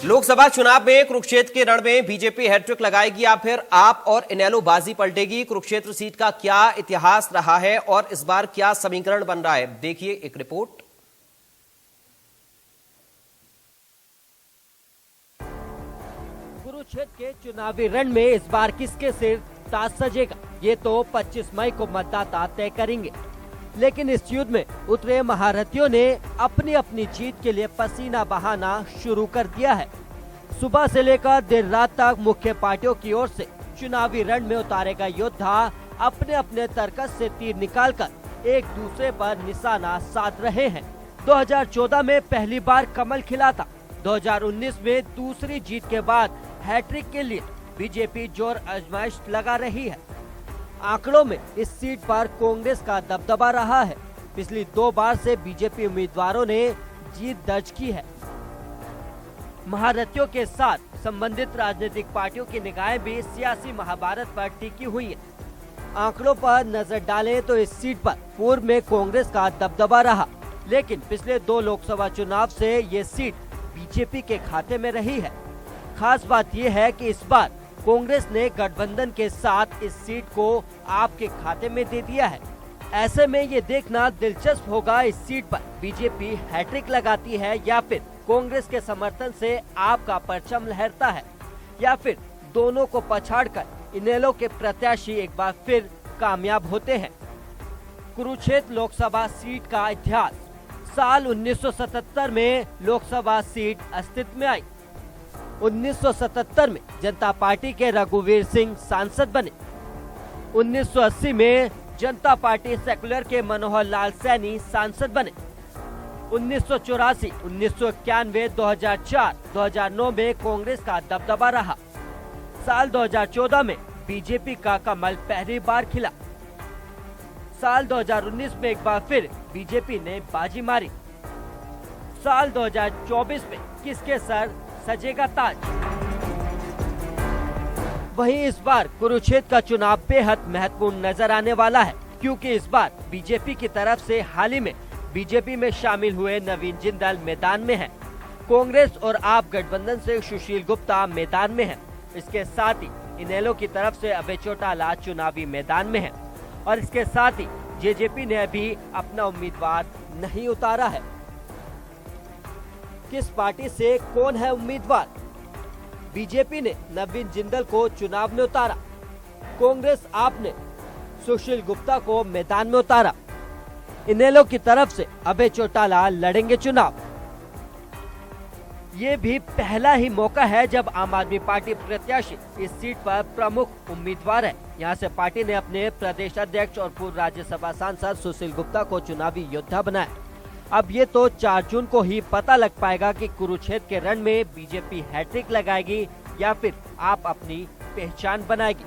लोकसभा चुनाव में कुरुक्षेत्र के रण में बीजेपी हैट्रिक लगाएगी या फिर आप और इनेलो बाजी पलटेगी? कुरुक्षेत्र सीट का क्या इतिहास रहा है और इस बार क्या समीकरण बन रहा है, देखिए एक रिपोर्ट। कुरुक्षेत्र के चुनावी रण में इस बार किसके सिर ताज सजेगा, ये तो 25 मई को मतदाता तय करेंगे। लेकिन इस युद्ध में उतरे महारथियों ने अपनी अपनी जीत के लिए पसीना बहाना शुरू कर दिया है। सुबह से लेकर देर रात तक मुख्य पार्टियों की ओर से चुनावी रण में उतारे गए योद्धा अपने अपने तर्कस से तीर निकालकर एक दूसरे पर निशाना साध रहे हैं। 2014 में पहली बार कमल खिला था। 2019 में दूसरी जीत के बाद हैट्रिक के लिए बीजेपी जोर आजमाइश लगा रही है। आंकड़ों में इस सीट पर कांग्रेस का दबदबा रहा है। पिछली 2 बार से बीजेपी उम्मीदवारों ने जीत दर्ज की है। महारथियों के साथ संबंधित राजनीतिक पार्टियों की निगाहें भी सियासी महाभारत पर टिकी हुई है। आंकड़ों पर नजर डालें तो इस सीट पर पूर्व में कांग्रेस का दबदबा रहा, लेकिन पिछले 2 लोकसभा चुनाव से ये सीट बीजेपी के खाते में रही है। खास बात यह है कि इस बार कांग्रेस ने गठबंधन के साथ इस सीट को आपके खाते में दे दिया है। ऐसे में ये देखना दिलचस्प होगा इस सीट पर बीजेपी हैट्रिक लगाती है या फिर कांग्रेस के समर्थन से आपका परचम लहरता है, या फिर दोनों को पछाड़कर इनेलो के प्रत्याशी एक बार फिर कामयाब होते हैं। कुरुक्षेत्र लोकसभा सीट का इतिहास। साल 1977 में लोकसभा सीट अस्तित्व में आई। 1977 में जनता पार्टी के रघुवीर सिंह सांसद बने। 1980 में जनता पार्टी सेकुलर के मनोहर लाल सैनी सांसद बने। 1984, 1991, 2004, 2009 में कांग्रेस का दबदबा रहा। साल 2014 में बीजेपी का कमल पहली बार खिला। साल 2019 में एक बार फिर बीजेपी ने बाजी मारी। साल 2024 में किसके सर सजेगा ताज? वहीं इस बार कुरुक्षेत्र का चुनाव बेहद महत्वपूर्ण नजर आने वाला है, क्योंकि इस बार बीजेपी की तरफ से हाल ही में बीजेपी में शामिल हुए नवीन जिंदल मैदान में हैं। कांग्रेस और आप गठबंधन से सुशील गुप्ता मैदान में हैं। इसके साथ ही इनेलो की तरफ से अभय चौटाला चुनावी मैदान में हैं और इसके साथ ही जेजेपी ने अभी अपना उम्मीदवार नहीं उतारा है। किस पार्टी से कौन है उम्मीदवार? बीजेपी ने नवीन जिंदल को चुनाव में उतारा। कांग्रेस आपने सुशील गुप्ता को मैदान में उतारा। इनेलो की तरफ से अभय चौटाला लड़ेंगे चुनाव। ये भी पहला ही मौका है जब आम आदमी पार्टी प्रत्याशी इस सीट पर प्रमुख उम्मीदवार है। यहाँ से पार्टी ने अपने प्रदेश अध्यक्ष और पूर्व राज्यसभा सांसद सुशील गुप्ता को चुनावी योद्धा बनाया। अब ये तो 4 जून को ही पता लग पाएगा कि कुरुक्षेत्र के रण में बीजेपी हैट्रिक लगाएगी या फिर आप अपनी पहचान बनाएगी।